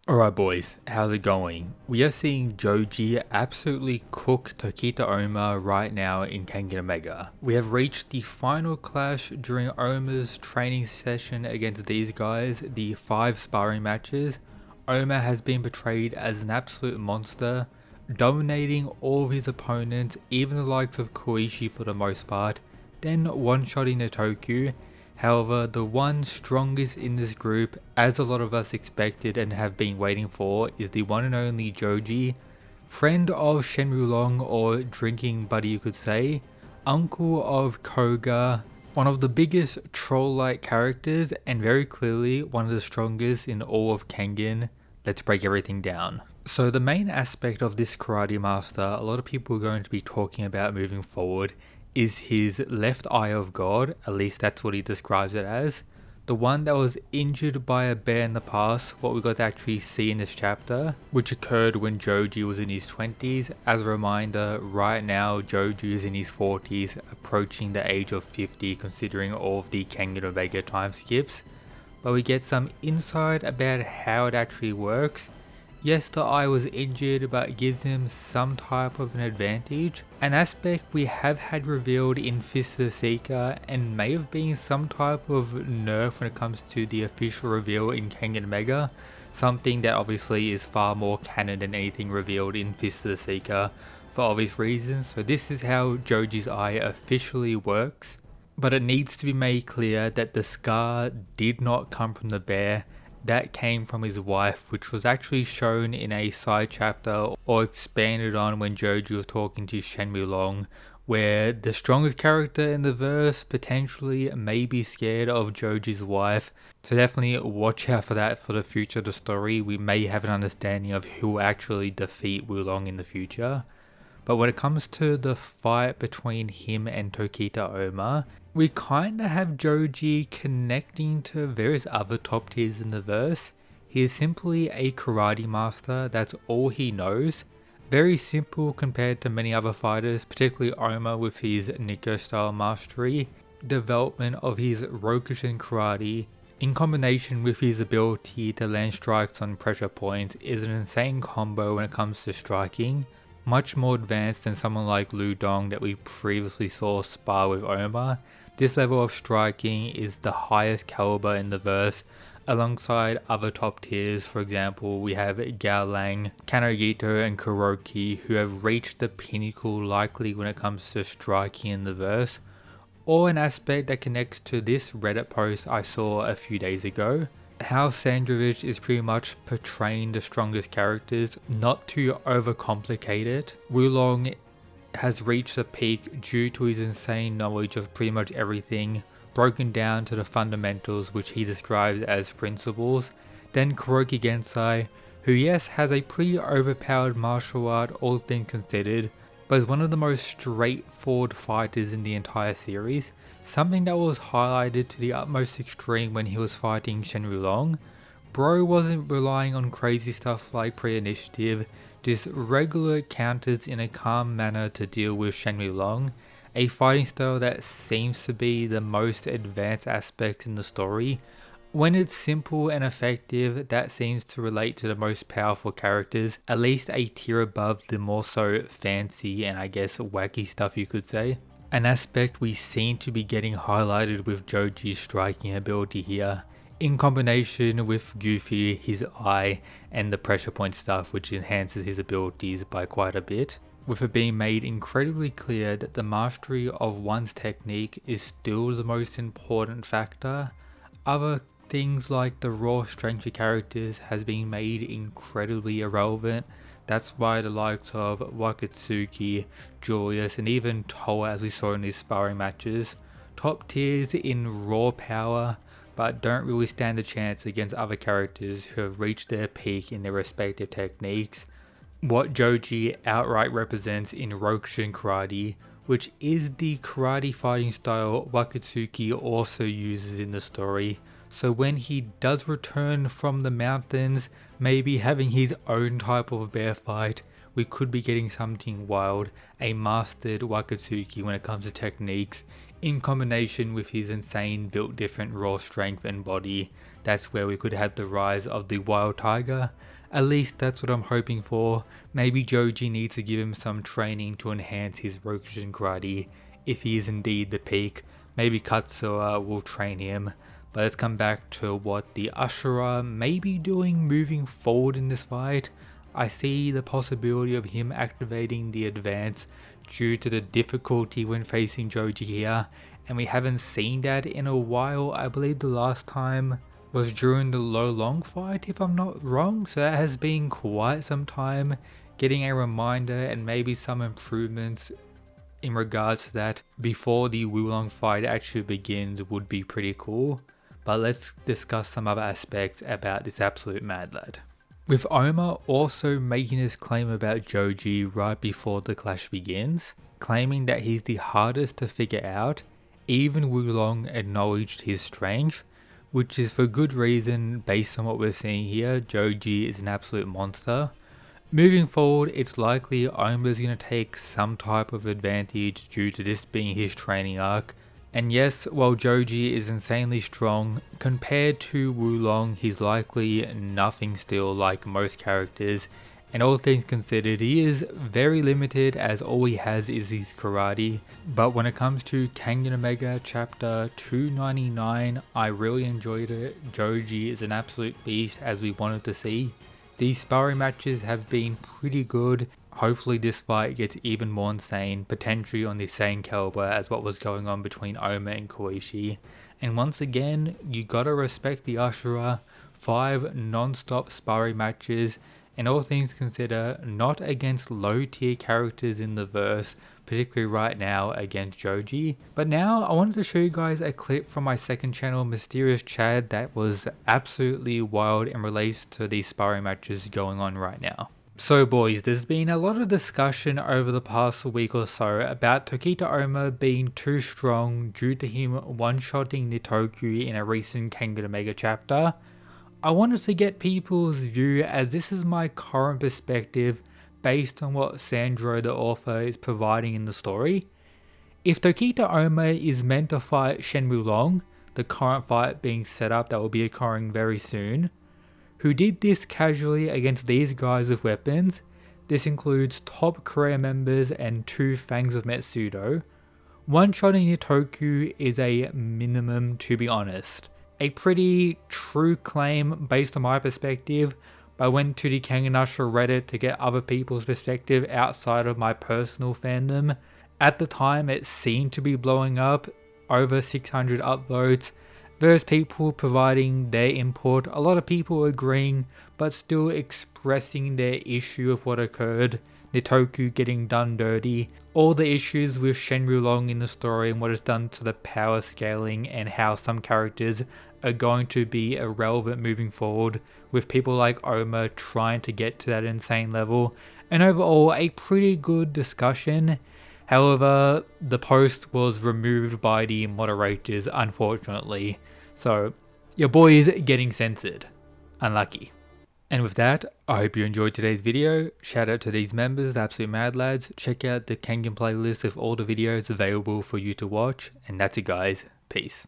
Alright boys, how's it going? We are seeing Joji absolutely cook Tokita Ohma right now in Kengan Omega. We have reached the final clash during Ohma's training session against these guys, the 5 sparring matches. Ohma has been portrayed as an absolute monster, dominating all of his opponents, even the likes of Koichi for the most part, then one-shotting Itoku. However, the one strongest in this group, as a lot of us expected and have been waiting for, is the one and only Joji, friend of Shenmue or drinking buddy you could say, uncle of Koga, one of the biggest troll-like characters and very clearly one of the strongest in all of Kengan. Let's break everything down. So the main aspect of this karate master a lot of people are going to be talking about moving forward is his left eye of God, at least that's what he describes it as. The one that was injured by a bear in the past, what we got to actually see in this chapter, which occurred when Joji was in his 20s. As a reminder, right now Joji is in his 40s, approaching the age of 50 considering all of the Kengan Omega time skips. But we get some insight about how it actually works. Yes, the eye was injured, but it gives him some type of an advantage. An aspect we have had revealed in Fist of the Seeker and may have been some type of nerf when it comes to the official reveal in Kengan Omega. Something that obviously is far more canon than anything revealed in Fist of the Seeker for obvious reasons. So this is how Joji's eye officially works. But it needs to be made clear that the scar did not come from the bear. That came from his wife, which was actually shown in a side chapter or expanded on when Joji was talking to Shenmue, where the strongest character in the verse potentially may be scared of Joji's wife. So definitely watch out for that for the future of the story. We may have an understanding of who will actually defeat Wulong in the future. But when it comes to the fight between him and Tokita Ohma, we kinda have Joji connecting to various other top tiers in the verse. He is simply a karate master, that's all he knows. Very simple compared to many other fighters, particularly Ohma with his Nikko style mastery. Development of his Rokushin karate, in combination with his ability to land strikes on pressure points, is an insane combo when it comes to striking. Much more advanced than someone like Lu Dong that we previously saw spar with Ohma. This level of striking is the highest caliber in the verse, alongside other top tiers. For example, we have Gao Lang, Kanogito and Kuroki, who have reached the pinnacle likely when it comes to striking in the verse, or an aspect that connects to this Reddit post I saw a few days ago. How Sandrovich is pretty much portraying the strongest characters, not to overcomplicate it. Wulong has reached a peak due to his insane knowledge of pretty much everything, broken down to the fundamentals which he describes as principles. Then Kuroki Gensai, who yes has a pretty overpowered martial art all things considered, but is one of the most straightforward fighters in the entire series. Something that was highlighted to the utmost extreme when he was fighting Shenmue. Bro wasn't relying on crazy stuff like pre-initiative, just regular counters in a calm manner to deal with Shenmue, a fighting style that seems to be the most advanced aspect in the story. When it's simple and effective, that seems to relate to the most powerful characters, at least a tier above the more so fancy and I guess wacky stuff you could say. An aspect we seem to be getting highlighted with Joji's striking ability here, in combination with Goofy, his eye, and the pressure point stuff which enhances his abilities by quite a bit, with it being made incredibly clear that the mastery of one's technique is still the most important factor. Other things like the raw strength of characters has been made incredibly irrelevant. That's why the likes of Wakatsuki, Julius, and even Toa, as we saw in these sparring matches, top tiers in raw power, but don't really stand a chance against other characters who have reached their peak in their respective techniques. What Joji outright represents in Rokushin karate, which is the karate fighting style Wakatsuki also uses in the story. So when he does return from the mountains, maybe having his own type of bear fight, we could be getting something wild, a mastered Wakatsuki when it comes to techniques, in combination with his insane built different raw strength and body. That's where we could have the rise of the wild tiger, At least that's what I'm hoping for. Maybe Joji needs to give him some training to enhance his Rokushin karate if he is indeed the peak. Maybe Katsuo will train him. But let's come back to what the Ashura may be doing moving forward in this fight. I see the possibility of him activating the advance due to the difficulty when facing Joji here, and we haven't seen that in a while. I believe the last time was during the low long fight, if I'm not wrong, so that has been quite some time. Getting a reminder and maybe some improvements in regards to that before the Wulong fight actually begins would be pretty cool. But let's discuss some other aspects about this absolute mad lad. With Ohma also making his claim about Joji right before the clash begins, claiming that he's the hardest to figure out, even Wulong acknowledged his strength, which is for good reason based on what we're seeing here. Joji is an absolute monster. Moving forward, it's likely Ohma's going to take some type of advantage due to this being his training arc. And yes, while Joji is insanely strong, compared to Wulong, he's likely nothing still like most characters, and all things considered, he is very limited as all he has is his karate. But when it comes to Kengan Omega chapter 299, I really enjoyed it. Joji is an absolute beast as we wanted to see. These sparring matches have been pretty good. Hopefully this fight gets even more insane, potentially on the same caliber as what was going on between Ohma and Koichi. And once again, you gotta respect the Ashura. 5 non-stop sparring matches, and all things considered, not against low tier characters in the verse, particularly right now against Joji. But now I wanted to show you guys a clip from my second channel, Mysterious Chad, that was absolutely wild and relates to these sparring matches going on right now. So boys, there's been a lot of discussion over the past week or so about Tokita Ohma being too strong due to him one-shotting Nitoku in a recent Kengan Omega chapter. I wanted to get people's view as this is my current perspective based on what Sandro the author is providing in the story. If Tokita Ohma is meant to fight Shen Wulong, the current fight being set up that will be occurring very soon, who did this casually against these guys with weapons, this includes top career members and 2 Fangs of Metsudo, one-shotting Nitoku is a minimum, to be honest. A pretty true claim based on my perspective, but I went to the Kanganasha Reddit to get other people's perspective outside of my personal fandom. At the time it seemed to be blowing up, over 600 upvotes, various people providing their input, a lot of people agreeing but still expressing their issue of what occurred, Nitoku getting done dirty, all the issues with Shen Wulong in the story and what it's done to the power scaling and how some characters are going to be irrelevant moving forward, with people like Ohma trying to get to that insane level, and overall a pretty good discussion. However, the post was removed by the moderators, unfortunately. So, your boy is getting censored. Unlucky. And with that, I hope you enjoyed today's video. Shout out to these members, the absolute mad lads. Check out the Kengan playlist of all the videos available for you to watch. And that's it guys. Peace.